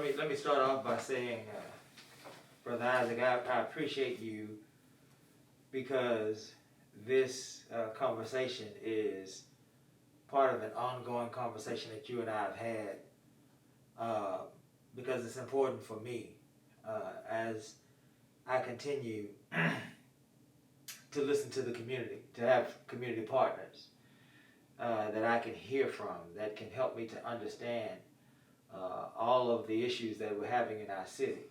let me start off by saying, Brother Isaac, I appreciate you because this conversation is part of an ongoing conversation that you and I have had, uh, because it's important for me as I continue to listen to the community, to have community partners that I can hear from, that can help me to understand all of the issues that we're having in our city.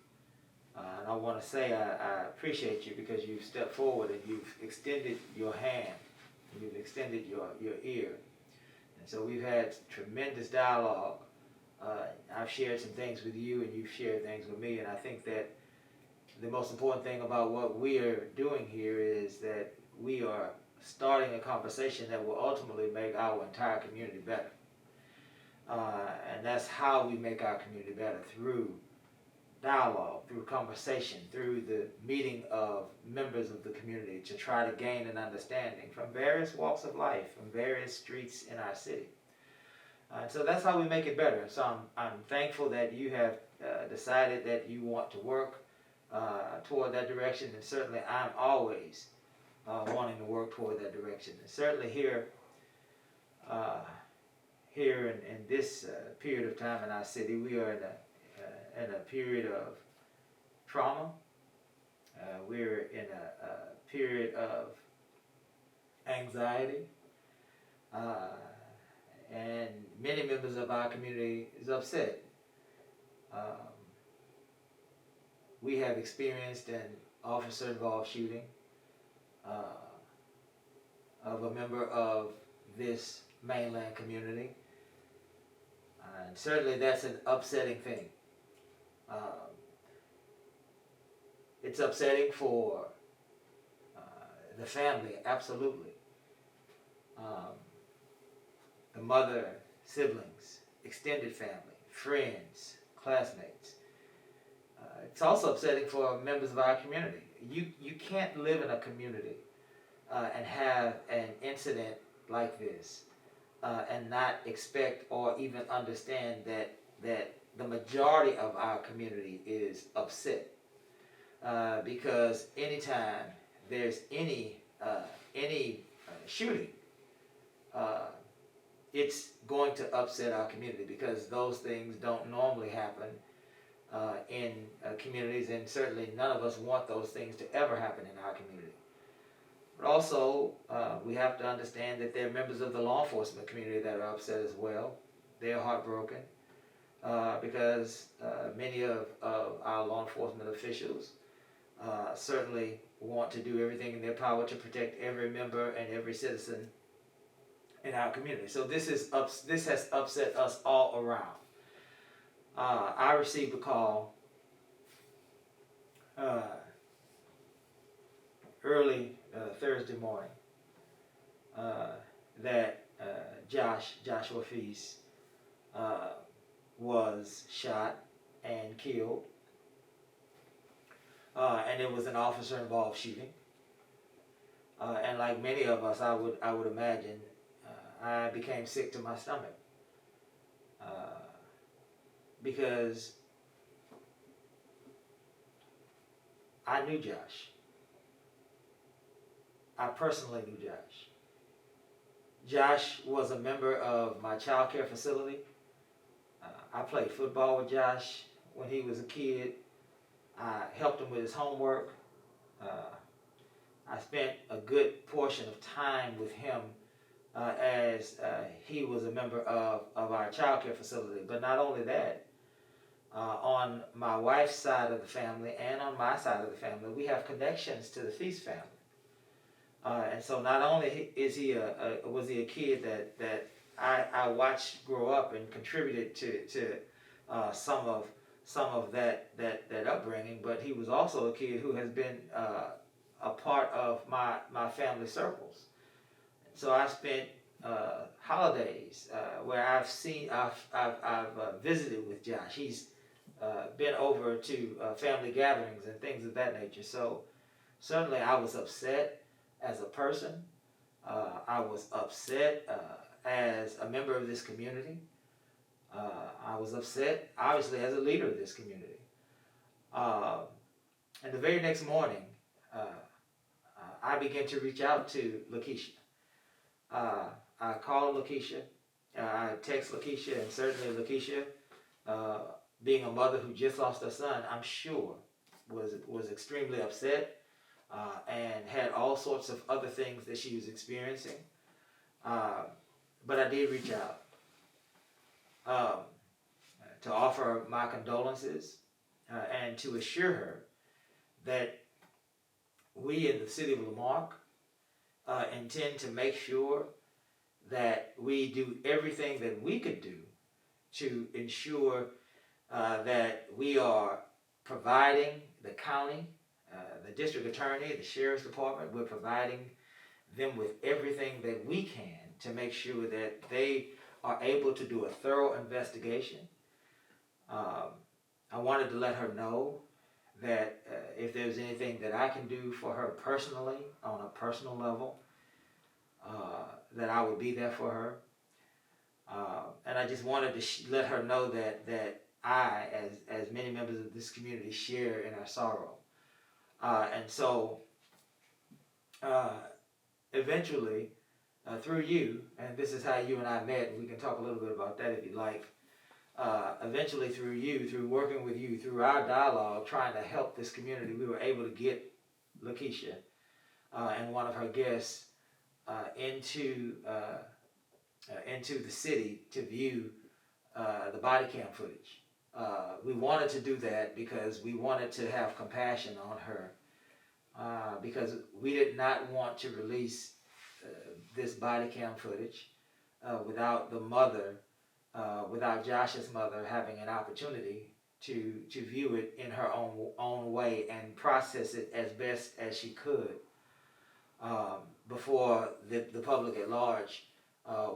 And I want to say I appreciate you because you've stepped forward and you've extended your hand, you've extended your ear. And so we've had tremendous dialogue. I've shared some things with you and you've shared things with me, and I think that the most important thing about what we are doing here is that we are starting a conversation that will ultimately make our entire community better. And that's how we make our community better, through dialogue, through conversation, through the meeting of members of the community to try to gain an understanding from various walks of life, from various streets in our city. So that's how we make it better. So I'm thankful that you have decided that you want to work toward that direction, and certainly I'm always wanting to work toward that direction. And certainly here in this period of time in our city, we are in a period of trauma. We're in a period of anxiety, and many members of our community is upset. We have experienced an officer-involved shooting of a member of this mainland community, and certainly that's an upsetting thing. It's upsetting for the family, absolutely. The mother, siblings, extended family, friends, classmates. It's also upsetting for members of our community. You can't live in a community and have an incident like this and not expect or even understand that the majority of our community is upset. Because anytime there's any shooting, it's going to upset our community, because those things don't normally happen in communities, and certainly none of us want those things to ever happen in our community. But also, we have to understand that there are members of the law enforcement community that are upset as well. They are heartbroken because many of our law enforcement officials certainly want to do everything in their power to protect every member and every citizen in our community. So this has upset us all around. I received a call early Thursday morning that Joshua Feast was shot and killed, and it was an officer-involved shooting. And like many of us, I would imagine, I became sick to my stomach because I knew Josh. I personally knew Josh. Josh was a member of my child care facility. I played football with Josh when he was a kid. I helped him with his homework. I spent a good portion of time with him as he was a member of our child care facility. But not only that, on my wife's side of the family and on my side of the family, we have connections to the Feast family. And so not only was he a kid that I watched grow up and contributed to some of that upbringing, but he was also a kid who has been a part of my family circles. So I spent holidays where I've visited with Josh. He's been over to family gatherings and things of that nature. So certainly I was upset as a person. I was upset as a member of this community. I was upset, obviously, as a leader of this community. Uh, and the very next morning, I began to reach out to Lakeisha. Uh, I called Lakeisha. I text Lakeisha, and certainly Lakeisha, uh, being a mother who just lost her son, I'm sure was extremely upset and had all sorts of other things that she was experiencing. Uh, but I did reach out um, to offer my condolences and to assure her that we in the city of Lamarque intend to make sure that we do everything that we could do to ensure that we are providing the county, the district attorney, the sheriff's department, we're providing them with everything that we can to make sure that they are able to do a thorough investigation. I wanted to let her know that if there's anything that I can do for her personally, on a personal level, that I would be there for her. And I just wanted to let her know that I, as many members of this community, share in her sorrow. And so, eventually, through you, and this is how you and I met, and we can talk a little bit about that if you like. Eventually, through you, through working with you, through our dialogue, trying to help this community, we were able to get Lakeisha and one of her guests into the city to view the body cam footage. We wanted to do that because we wanted to have compassion on her because we did not want to release this body cam footage without the mother, without Josh's mother having an opportunity to view it in her own way and process it as best as she could before the public at large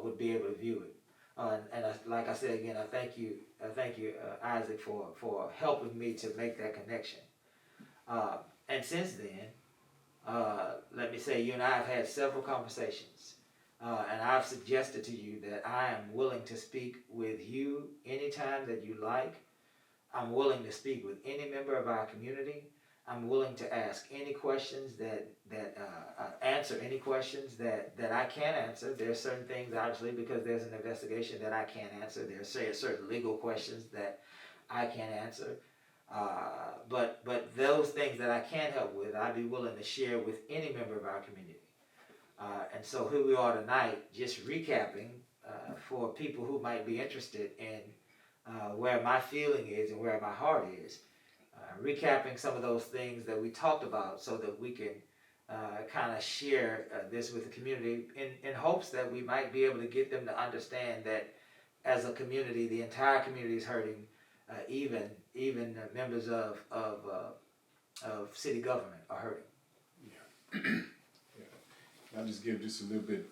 would be able to view it. Like I said again, I thank you, Isaac, for helping me to make that connection. And since then, let me say, you and I have had several conversations, and I've suggested to you that I am willing to speak with you anytime that you like. I'm willing to speak with any member of our community. I'm willing to ask any questions that answer any questions that I can answer. There are certain things, obviously, because there's an investigation that I can't answer. There are certain legal questions that I can't answer. But those things that I can help with, I'd be willing to share with any member of our community. And so here we are tonight, just recapping for people who might be interested in where my feeling is and where my heart is. Recapping some of those things that we talked about so that we can kind of share this with the community in hopes that we might be able to get them to understand that as a community, the entire community is hurting, even members of city government are hurting. Yeah. Yeah. I'll just give just a little bit,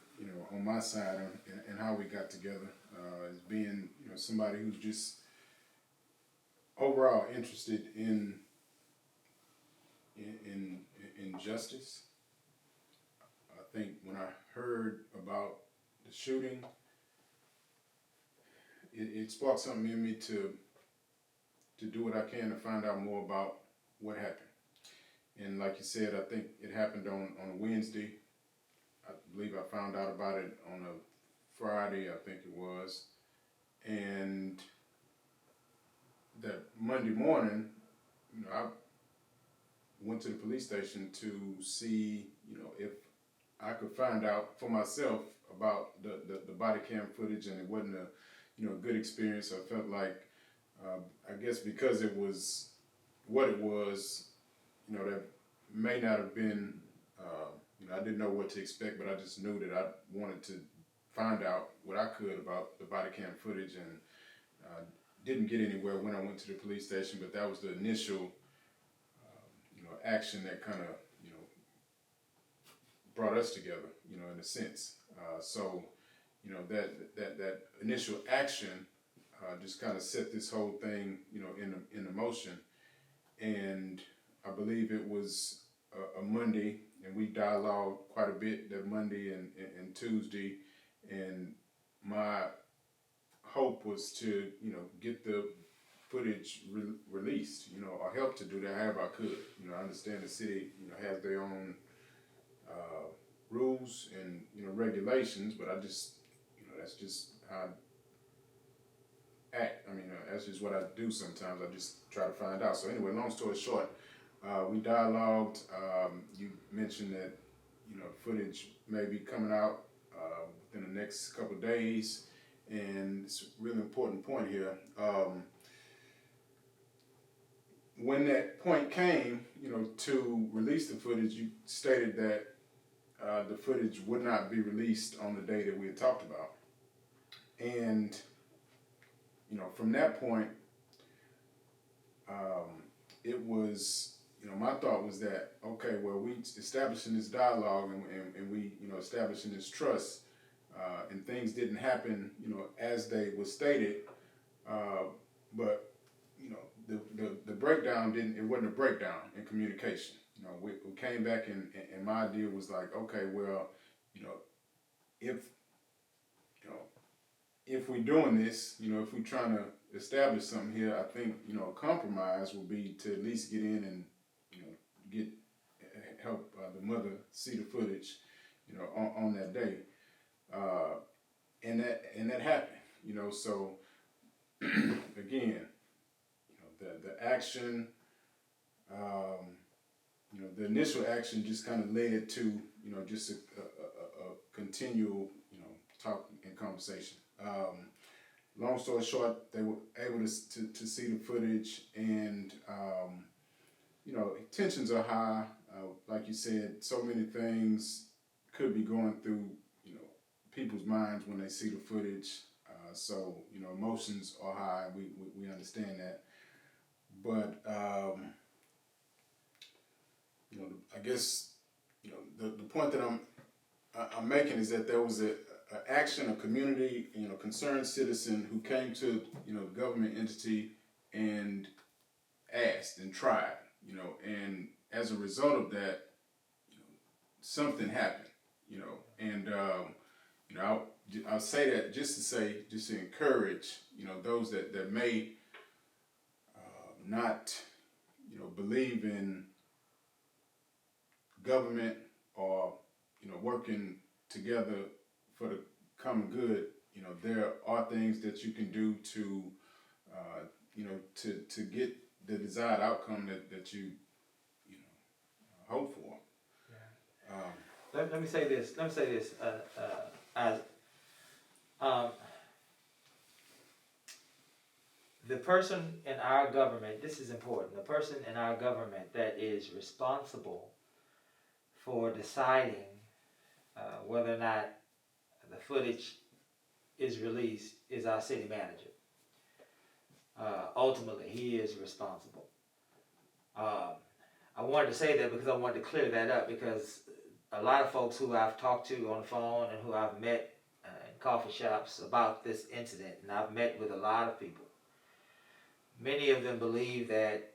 on my side and how we got together as being, somebody who's just overall interested in justice. I think when I heard about the shooting, it sparked something in me to do what I can to find out more about what happened. And like you said, I think it happened on a Wednesday. I believe I found out about it on a Friday, I think it was. And that Monday morning, I went to the police station to see, if I could find out for myself about the body cam footage, and it wasn't a good experience. I felt like, I guess because it was what it was, that may not have been, I didn't know what to expect, but I just knew that I wanted to find out what I could about the body cam footage, and didn't get anywhere when I went to the police station, but that was the initial, action that kind of, brought us together, in a sense. So, that initial action just kind of set this whole thing, in motion. And I believe it was a Monday, and we dialogued quite a bit that Monday and Tuesday. And my hope was to, get the footage released, or help to do that however I could. I understand the city, has their own rules and, regulations, but I just, that's just how I act. That's just what I do sometimes. I just try to find out. So anyway, long story short, we dialogued. You mentioned that, footage may be coming out within the next couple of days. And it's a really important point here. When that point came, to release the footage, you stated that the footage would not be released on the day that we had talked about. And, from that point, it was, my thought was that, okay, well, we establishing this dialogue and we, establishing this trust, and things didn't happen, as they were stated, but, the breakdown it wasn't a breakdown in communication. We came back and my idea was like, okay, well, if we're doing this, if we're trying to establish something here, I think, a compromise will be to at least get in and, get help the mother see the footage, on that day. And that happened, so again, the action, the initial action just kind of led to, just a continual, talk and conversation. Long story short, they were able to see the footage, and, tensions are high. Like you said, so many things could be going through, people's minds when they see the footage. So, emotions are high. We understand that. But, I guess, the point that I'm making is that there was a action, a community, concerned citizen who came to, the government entity and asked and tried, and as a result of that, something happened, and, I'll say that just to encourage, those that may not, believe in government or, working together for the common good. There are things that you can do to, to get the desired outcome that you, hope for. Yeah. Let me say this. As the person in our government, this is important, the person in our government that is responsible for deciding whether or not the footage is released is our city manager. Ultimately, he is responsible. I wanted to say that because I wanted to clear that up, because a lot of folks who I've talked to on the phone and who I've met in coffee shops about this incident, and I've met with a lot of people, many of them believe that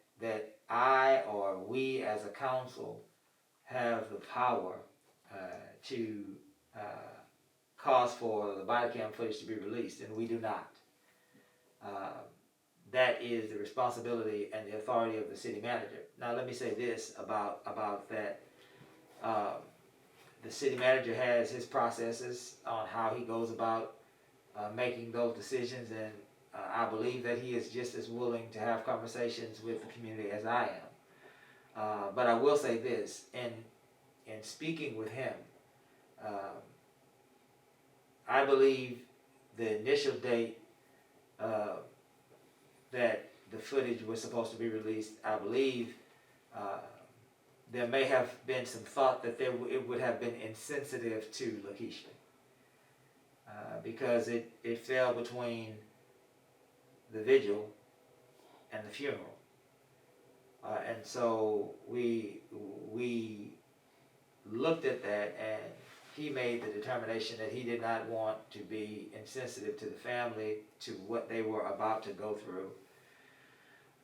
I or we as a council have the power to cause for the body cam footage to be released, and we do not. That is the responsibility and the authority of the city manager. Now, let me say this about that. The city manager has his processes on how he goes about making those decisions, and I believe that he is just as willing to have conversations with the community as I am. But I will say this, in speaking with him, I believe the initial date that the footage was supposed to be released, I believe there may have been some thought that it would have been insensitive to Lakeisha, because it fell between the vigil and the funeral. And so we looked at that, and he made the determination that he did not want to be insensitive to the family, to what they were about to go through.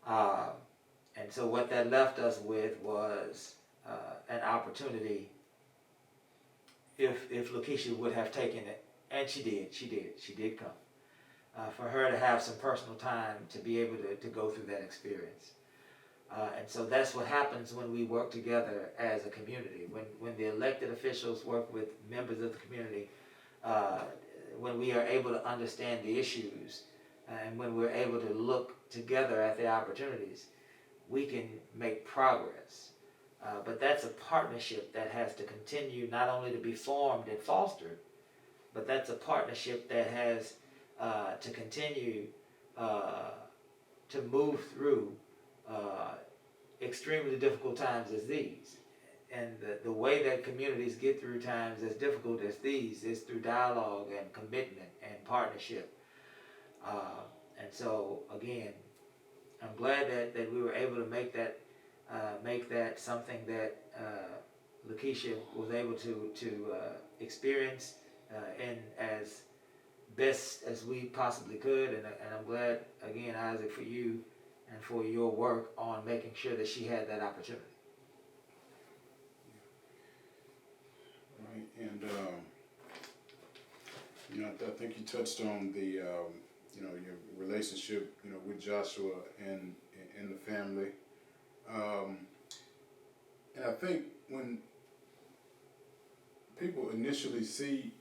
And so what that left us with was an opportunity, if Lakeisha would have taken it, and she did come. for her to have some personal time to be able to go through that experience. And so that's what happens when we work together as a community. When the elected officials work with members of the community, when we are able to understand the issues, and when we're able to look together at the opportunities, we can make progress. But that's a partnership that has to continue not only to be formed and fostered, but that's a partnership that has to continue to move through extremely difficult times as these. And the way that communities get through times as difficult as these is through dialogue and commitment and partnership. And so, again, I'm glad that we were able to make that something that Lakeisha was able to experience and as best as we possibly could. And I'm glad, again, Isaac, for you and for your work on making sure that she had that opportunity. Right, and I think you touched on the your relationship with Joshua and the family, and I think when people initially see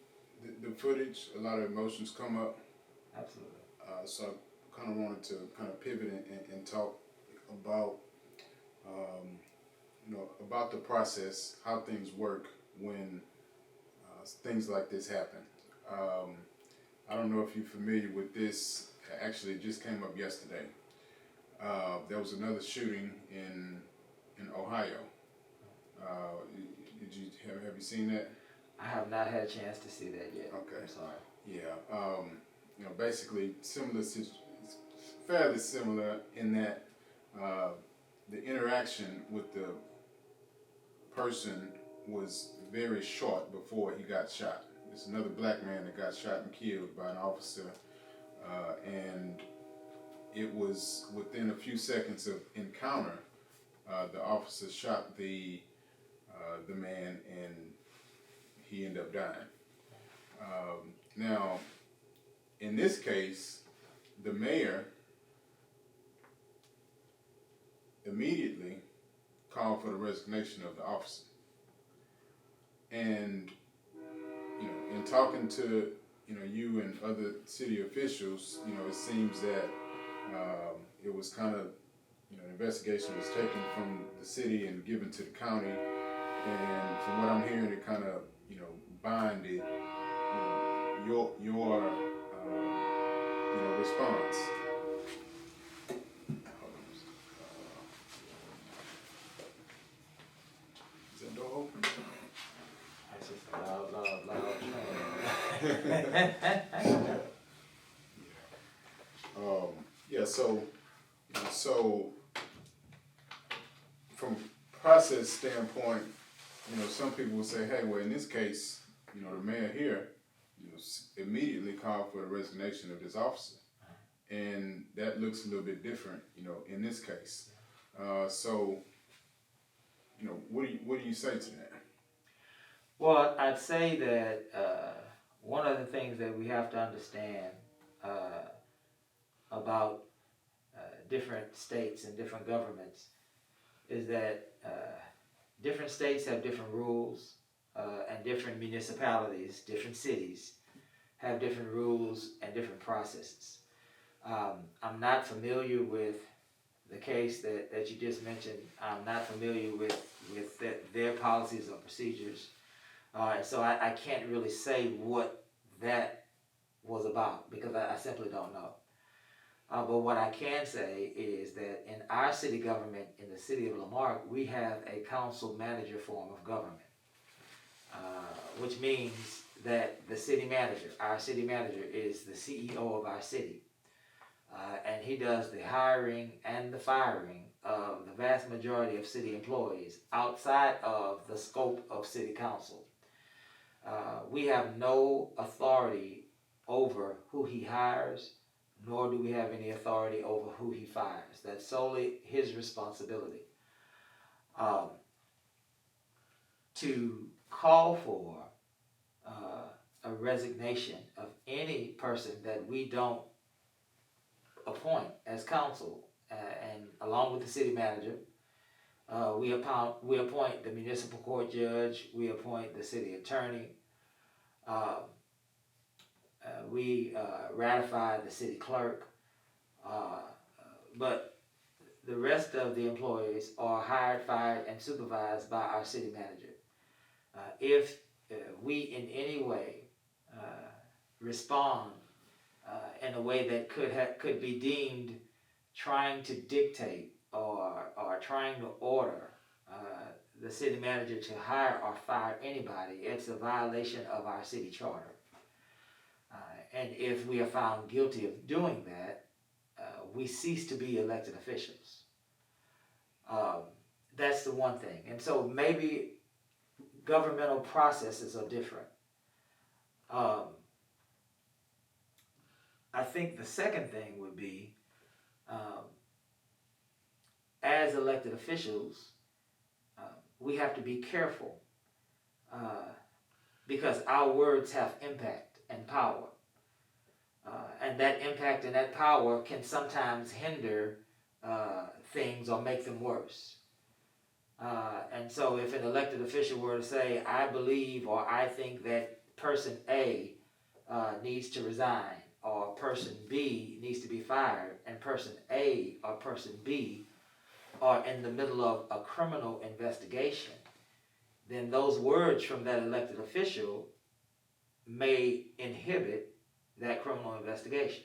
the footage, a lot of emotions come up. Absolutely. So I kind of wanted to kind of pivot and talk about about the process, how things work when things like this happen. I don't know if you're familiar with this. Actually, it just came up yesterday. There was another shooting in Ohio. Did you have you seen that? I have not had a chance to see that yet. Okay. I'm sorry. Yeah. Basically similar. It's fairly similar in that the interaction with the person was very short before he got shot. There's another black man that got shot and killed by an officer, and it was within a few seconds of encounter. The officer shot the man, and he ended up dying. Now, in this case, the mayor immediately called for the resignation of the officer. And in talking to you and other city officials, it seems that it was kind of the investigation was taken from the city and given to the county, and from what I'm hearing, it kind of binded your response. Is that door open? That's just a loud train. So from a process standpoint, some people will say, hey, well, in this case, the mayor here, immediately called for the resignation of this officer. And that looks a little bit different, in this case. So, what do you say to that? Well, I'd say that one of the things that we have to understand about different states and different governments is that different states have different rules, and different municipalities, different cities have different rules and different processes. I'm not familiar with the case that you just mentioned. I'm not familiar with their policies or procedures. So I can't really say what that was about because I simply don't know. But what I can say is that in our city government, in the city of Lamarque, we have a council manager form of government, which means that our city manager is the CEO of our city. And he does the hiring and the firing of the vast majority of city employees outside of the scope of city council. We have no authority over who he hires, nor do we have any authority over who he fires. That's solely his responsibility. To call for a resignation of any person that we don't appoint as council, and along with the city manager, we appoint the municipal court judge, we appoint the city attorney, we ratify the city clerk, but the rest of the employees are hired, fired, and supervised by our city manager. If we in any way respond in a way that could be deemed trying to dictate or trying to order the city manager to hire or fire anybody, it's a violation of our city charter. And if we are found guilty of doing that, we cease to be elected officials. That's the one thing. And so maybe governmental processes are different. I think the second thing would be, as elected officials, we have to be careful because our words have impact and power. And that impact and that power can sometimes hinder things or make them worse. And so if an elected official were to say, I believe or I think that person A needs to resign, or person B needs to be fired, and person A or person B are in the middle of a criminal investigation, then those words from that elected official may inhibit that criminal investigation.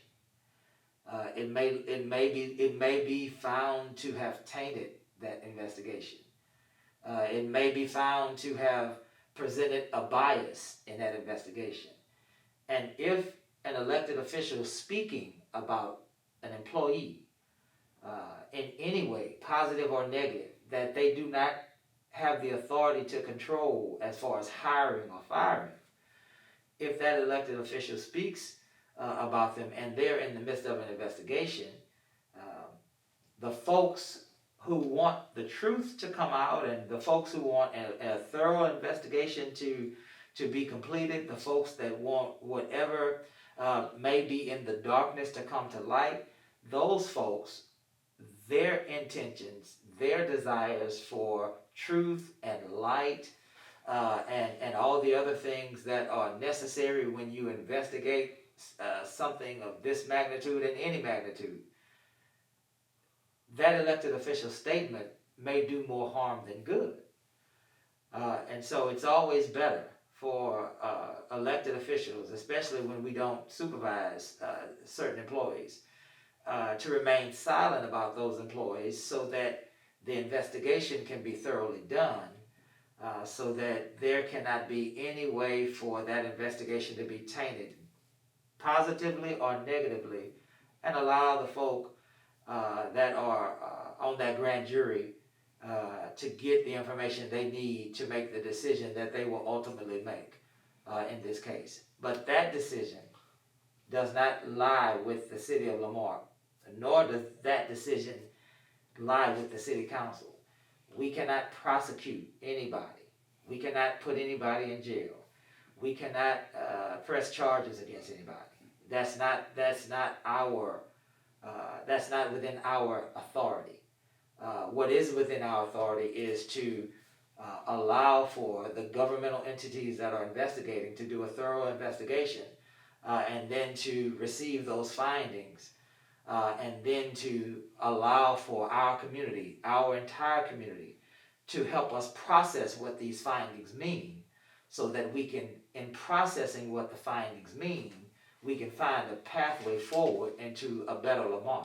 It may be found to have tainted that investigation. It may be found to have presented a bias in that investigation. And if an elected official speaking about an employee in any way, positive or negative, that they do not have the authority to control as far as hiring or firing, if that elected official speaks about them and they're in the midst of an investigation, the folks who want the truth to come out and the folks who want a thorough investigation to be completed, the folks that want whatever may be in the darkness to come to light, those folks, their intentions, their desires for truth and light, and all the other things that are necessary when you investigate something of this magnitude and any magnitude, that elected official statement may do more harm than good. And so it's always better for elected officials, especially when we don't supervise certain employees, to remain silent about those employees so that the investigation can be thoroughly done, so that there cannot be any way for that investigation to be tainted positively or negatively, and allow the folk that are on that grand jury to get the information they need to make the decision that they will ultimately make in this case. But that decision does not lie with the city of Lamarque, nor does that decision lie with the city council. We cannot prosecute anybody. We cannot put anybody in jail. We cannot press charges against anybody. That's not within our authority. What is within our authority is to allow for the governmental entities that are investigating to do a thorough investigation, and then to receive those findings, and then to allow for our community, our entire community, to help us process what these findings mean, so that we can, in processing what the findings mean, we can find a pathway forward into a better Lamar.